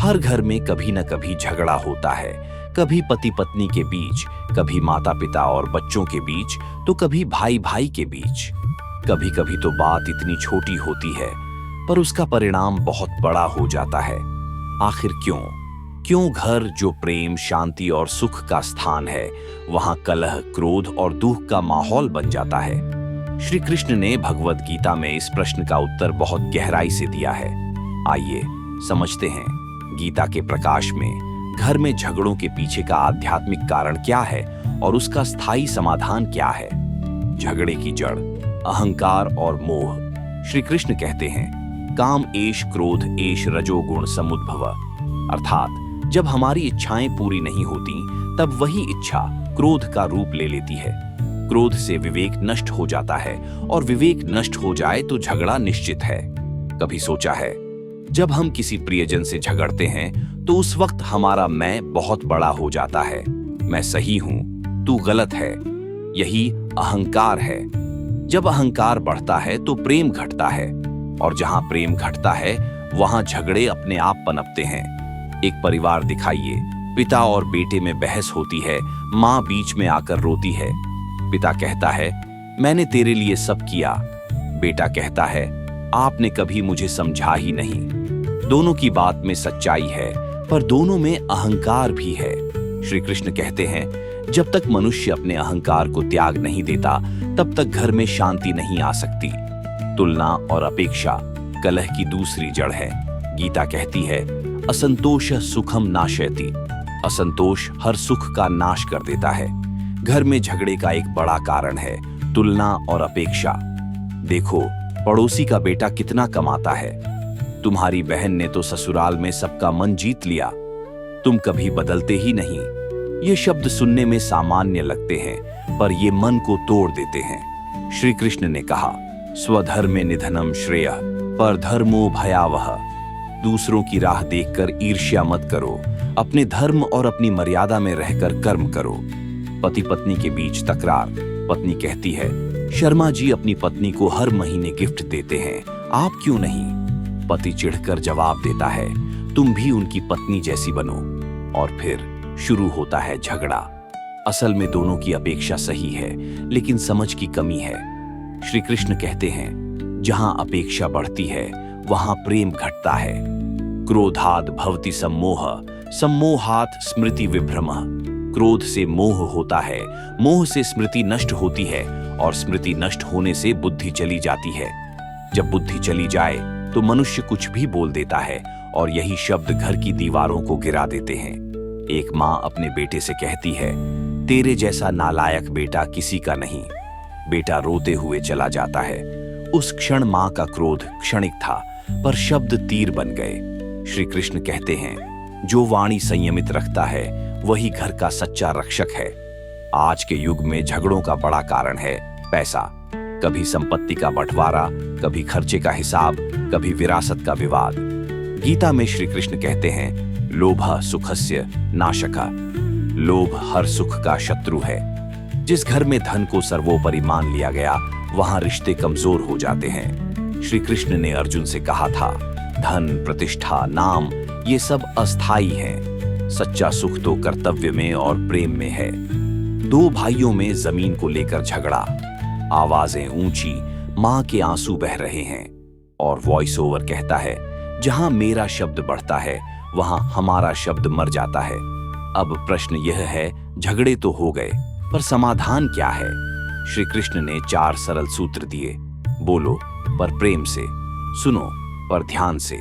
हर घर में कभी न कभी झगड़ा होता है, कभी पति पत्नी के बीच, कभी माता पिता और बच्चों के बीच, तो कभी भाई भाई के बीच। कभी कभी तो बात इतनी छोटी होती है पर उसका परिणाम बहुत बड़ा हो जाता है। आखिर क्यों? क्यों घर जो प्रेम, शांति और सुख का स्थान है, वहां कलह, क्रोध और दुख का माहौल बन जाता है? श्री कृष्ण ने भगवद गीता में इस प्रश्न का उत्तर बहुत गहराई से दिया है। आइए समझते हैं गीता के प्रकाश में घर में झगड़ों के पीछे का आध्यात्मिक कारण क्या है और उसका स्थायी समाधान क्या है। झगड़े की जड़ अहंकार और मोह। श्री कृष्ण कहते हैं, काम एष क्रोध एष रजोगुण समुद्भव, अर्थात जब हमारी इच्छाएं पूरी नहीं होती तब वही इच्छा क्रोध का रूप ले लेती है। क्रोध से विवेक नष्ट हो जाता है और विवेक नष्ट हो जाए तो झगड़ा निश्चित है। कभी सोचा है, जब हम किसी प्रियजन से झगड़ते हैं तो उस वक्त हमारा मैं बहुत बड़ा हो जाता है। मैं सही हूं, तू गलत है। यही अहंकार है। जब अहंकार बढ़ता है तो प्रेम घटता है और जहां प्रेम घटता है वहां झगड़े अपने आप पनपते हैं। एक परिवार दिखाइए, पिता और बेटे में बहस होती है, माँ बीच में आकर रोती है। पिता कहता है, मैंने तेरे लिए सब किया। बेटा कहता है, आपने कभी मुझे समझा ही नहीं। दोनों की बात में सच्चाई है पर दोनों में अहंकार भी है। श्री कृष्ण कहते हैं, जब तक मनुष्य अपने अहंकार को त्याग नहीं देता तब तक घर में शांति नहीं आ सकती। तुलना और अपेक्षा कलह की दूसरी जड़ है। गीता कहती है, असंतोष सुखम नाशयति, असंतोष हर सुख का नाश कर देता है। घर में झगड़े का एक बड़ा कारण है तुलना और अपेक्षा। देखो, पड़ोसी का बेटा कितना कमाता है, तुम्हारी बहन ने तो ससुराल में सबका मन जीत लिया, तुम कभी बदलते ही नहीं। ये शब्द सुनने में सामान्य लगते हैं पर ये मन को तोड़ देते हैं। श्री कृष्ण ने कहा, स्वधर्मे निधनम श्रेयः परधर्मो भयावह। दूसरों की राह देखकर ईर्ष्या मत करो, अपने धर्म और अपनी मर्यादा में रहकर कर्म करो। पति पत्नी के बीच तकरार। पत्नी कहती है, शर्मा जी अपनी पत्नी को हर महीने गिफ्ट देते हैं, आप क्यों नहीं? पति चिढ़कर जवाब देता है, तुम भी उनकी पत्नी जैसी बनो। और फिर शुरू होता है झगड़ा। असल में दोनों की अपेक्षा सही है लेकिन समझ की कमी है। श्री कृष्ण कहते हैं, जहां अपेक्षा बढ़ती है वहां प्रेम घटता है। क्रोधाद भवति सम्मोह, सम्मोहात स्मृति विभ्रमः। क्रोध से मोह होता है, मोह से स्मृति नष्ट होती है और स्मृति नष्ट होने से बुद्धि चली जाती है। जब बुद्धि चली जाए तो मनुष्य कुछ भी बोल देता है और यही शब्द घर की दीवारों को गिरा देते हैं। एक माँ अपने बेटे से कहती है, तेरे जैसा नालायक बेटा किसी का नहीं। बेटा रोते हुए चला जाता है। उस क्षण माँ का क्रोध क्षणिक था पर शब्द तीर बन गए। श्री कृष्ण कहते हैं, जो वाणी संयमित रखता है वही घर का सच्चा रक्षक है। आज के युग में झगड़ों का बड़ा कारण है पैसा। कभी संपत्ति का बंटवारा, कभी खर्चे का हिसाब, कभी विरासत का विवाद। गीता में श्री कृष्ण कहते हैं, लोभः सुखस्य नाशकः। लोभ हर सुख का शत्रु है। जिस घर में धन को सर्वोपरि मान लिया गया वहां रिश्ते कमजोर हो जाते हैं। श्री कृष्ण ने अर्जुन से कहा था, धन, प्रतिष्ठा, नाम ये सब अस्थाई हैं। सच्चा सुख तो कर्तव्य में और प्रेम में है। दो भाइयों में जमीन को लेकर झगड़ा। आवाजें ऊंची, मां के आंसू बह रहे हैं और वॉइस ओवर कहता है, जहां मेरा शब्द बढ़ता है वहां हमारा शब्द मर जाता है। अब प्रश्न यह है, झगड़े तो हो गए पर समाधान क्या है? श्री कृष्ण ने 4 सरल सूत्र दिए। बोलो पर प्रेम से, सुनो पर ध्यान से।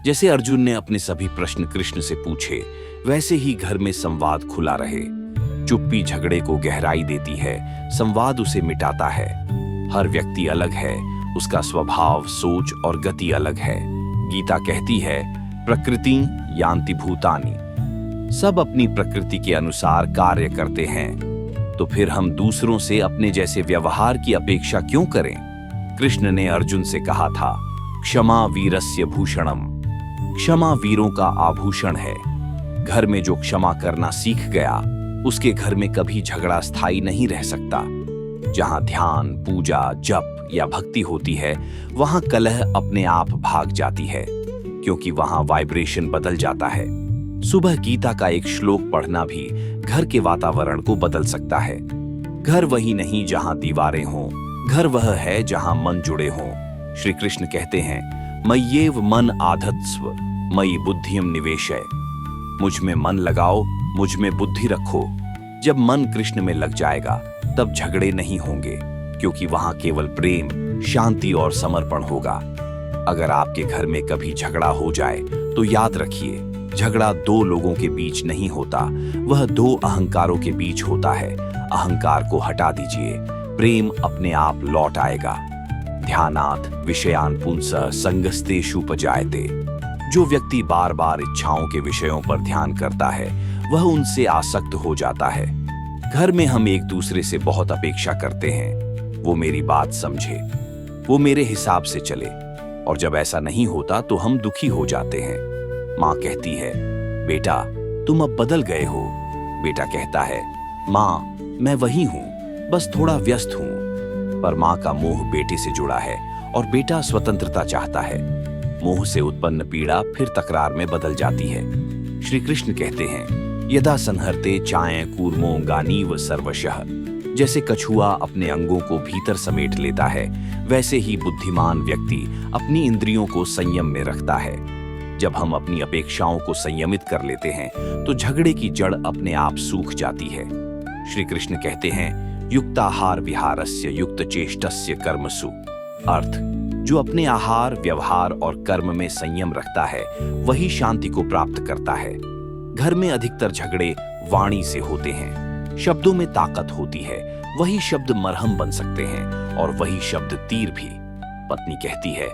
जैसे अर्जुन ने अपने सभी प्रश्न कृष्ण से पूछे, वैसे ही घर में संवाद खुला रहे। चुप्पी झगड़े को गहराई देती है, संवाद उसे मिटाता है। हर व्यक्ति अलग है, उसका स्वभाव, सोच और गति अलग है। गीता कहती है, प्रकृति यान्ति भूतानि। सब अपनी प्रकृति के अनुसार कार्य करते हैं, तो फिर हम दूसरों से अपने जैसे व्यवहार की अपेक्षा क्यों करें? कृष्ण ने अर्जुन से कहा था, क्षमा वीरस्य भूषणम। क्षमा वीरों का आभूषण है। घर में जो क्षमा करना सीख गया उसके घर में कभी झगड़ा स्थायी नहीं रह सकता। जहां ध्यान, पूजा, जप या भक्ति होती है वहां कलह अपने आप भाग जाती है। क्योंकि वहां वाइब्रेशन बदल जाता है। सुबह गीता का एक श्लोक पढ़ना भी घर के वातावरण को बदल सकता है। घर वही नहीं जहां दीवारें हों, घर वह है जहां मन जुड़े हों। श्री कृष्ण कहते हैं, मय्येव मन आधत्स्व मयि बुद्धिम निवेशय। मुझ में मन लगाओ, मुझ में बुद्धि रखो। जब मन कृष्ण में लग जाएगा तब झगड़े नहीं होंगे, क्योंकि वहां केवल प्रेम, शांति और समर्पण होगा। अगर आपके घर में कभी झगड़ा हो जाए तो याद रखिए, झगड़ा दो लोगों के बीच नहीं होता, वह दो अहंकारों के बीच होता है। अहंकार को हटा दीजिए, प्रेम अपने आप लौट आएगा। ध्यानात् विषयान् पुंसः संगस्तेषु उपजायते। जो व्यक्ति बार बार इच्छाओं के विषयों पर ध्यान करता है वह उनसे आसक्त हो जाता है। घर में हम एक दूसरे से बहुत अपेक्षा करते हैं, वो मेरी बात समझे, वो मेरे हिसाब से चले, और जब ऐसा नहीं होता तो हम दुखी हो जाते हैं। माँ कहती है, बेटा तुम अब बदल गए हो। बेटा कहता है, माँ मैं वही हूँ, बस थोड़ा व्यस्त हूँ। पर माँ का मोह बेटे से जुड़ा है और बेटा स्वतंत्रता चाहता है। मोह से उत्पन्न पीड़ा फिर तकरार में बदल जाती है। श्री कृष्ण कहते हैं, यदा संहरते चाय कूर्मो गानीव सर्वशः। जैसे कछुआ अपने अंगों को भीतर समेट लेता है, वैसे ही बुद्धिमान व्यक्ति अपनी इंद्रियों को संयम में रखता है। जब हम अपनी अपेक्षाओं को संयमित कर लेते हैं तो झगड़े की जड़ अपने आप सूख जाती है। श्री कृष्ण कहते हैं, युक्ताहार विहारस्य युक्त चेष्टस्य कर्मसु। अर्थ, जो अपने आहार, व्यवहार और कर्म में संयम रखता है वही शांति को प्राप्त करता है। घर में अधिकतर झगड़े वाणी से होते हैं। शब्दों में ताकत होती है, वही शब्द मरहम बन सकते हैं और वही शब्द तीर भी। पत्नी कहती है,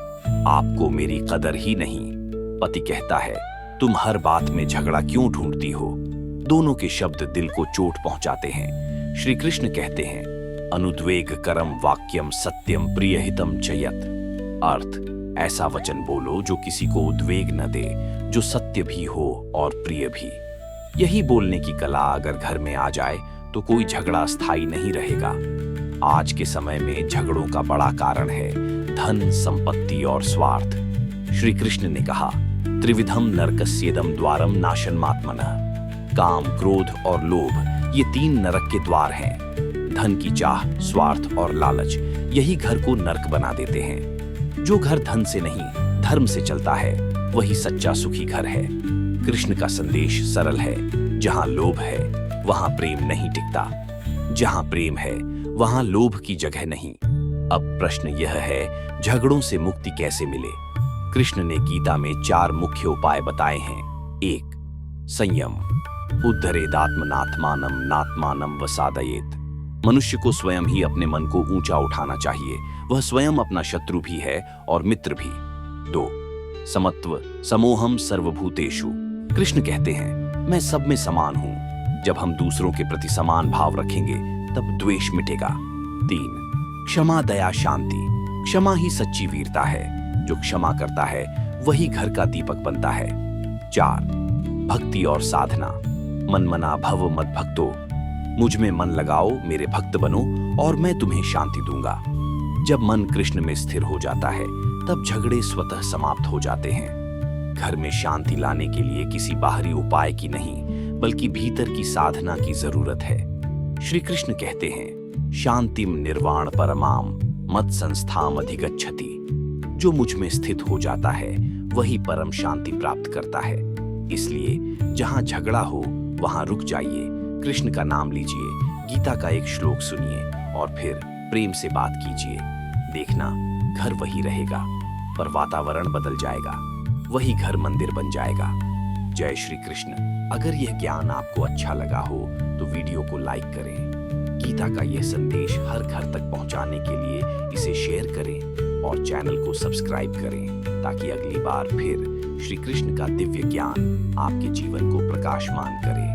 आपको मेरी कदर ही नहीं। पति कहता है, तुम हर बात में झगड़ा क्यों ढूंढती हो। दोनों के शब्द दिल को चोट पहुंचाते हैं। श्री कृष्ण कहते हैं, अनुद्वेग करम वाक्यम सत्यम प्रियहितम चयत। अर्थ, ऐसा वचन बोलो जो किसी को उद्वेग न दे, जो सत्य भी हो और प्रिय भी। यही बोलने की कला अगर घर में आ जाए तो कोई झगड़ा स्थायी नहीं रहेगा। आज के समय में झगड़ों का बड़ा कारण है धन, संपत्ति और स्वार्थ। श्री कृष्ण ने कहा, त्रिविधम नरकस्येदम द्वारम नाशनमात्मनः। काम, क्रोध और लोभ, ये तीन नरक के द्वार हैं। धन की चाह, स्वार्थ और लालच, यही घर को नरक बना देते हैं। जो घर धन से नहीं धर्म से चलता है वही सच्चा सुखी घर है। कृष्ण का संदेश सरल है, जहां लोभ है वहां प्रेम नहीं टिकता, जहां प्रेम है वहां लोभ की जगह नहीं। अब प्रश्न यह है, झगड़ों से मुक्ति कैसे मिले। कृष्ण ने गीता में 4 मुख्य उपाय बताए हैं। 1. संयम। उद्धरेदात्मनात्मानं नात्मानं वसादयेत्। मनुष्य को स्वयं ही अपने मन को ऊंचा उठाना चाहिए, वह स्वयं अपना शत्रु भी है और मित्र भी। 2. समत्व। समोहम सर्वभूतेषु। कृष्ण कहते हैं, मैं सब में समान हूं। जब हम दूसरों के प्रति समान भाव रखेंगे तब द्वेष मिटेगा। 3. क्षमा, दया, शांति। क्षमा ही सच्ची वीरता है। जो क्षमा करता है वही घर का दीपक बनता है। 4. भक्ति और साधना। मन मना भव मद भक्तो। मुझ में मन लगाओ, मेरे भक्त बनो और मैं तुम्हें शांति दूंगा। जब मन कृष्ण में स्थिर हो जाता है तब झगड़े स्वतः समाप्त हो जाते हैं। घर में शांति लाने के लिए किसी बाहरी उपाय की नहीं बल्कि भीतर की साधना की जरूरत है। श्री कृष्ण कहते हैं, शांतिम निर्वाण परमाम मत संस्थाम अधिगच्छति। जो मुझ में स्थित हो जाता है वही परम शांति प्राप्त करता है। इसलिए जहां झगड़ा हो वहां रुक जाइए, कृष्ण का नाम लीजिए, गीता का एक श्लोक सुनिए और फिर प्रेम से बात कीजिए। देखना, घर वही रहेगा पर वातावरण बदल जाएगा, वही घर मंदिर बन जाएगा। जय श्री कृष्ण। अगर यह ज्ञान आपको अच्छा लगा हो तो वीडियो को लाइक करें। गीता का यह संदेश हर घर तक पहुंचाने के लिए इसे शेयर करें और चैनल को सब्सक्राइब करें ताकि अगली बार फिर श्री कृष्ण का दिव्य ज्ञान आपके जीवन को प्रकाशमान करे।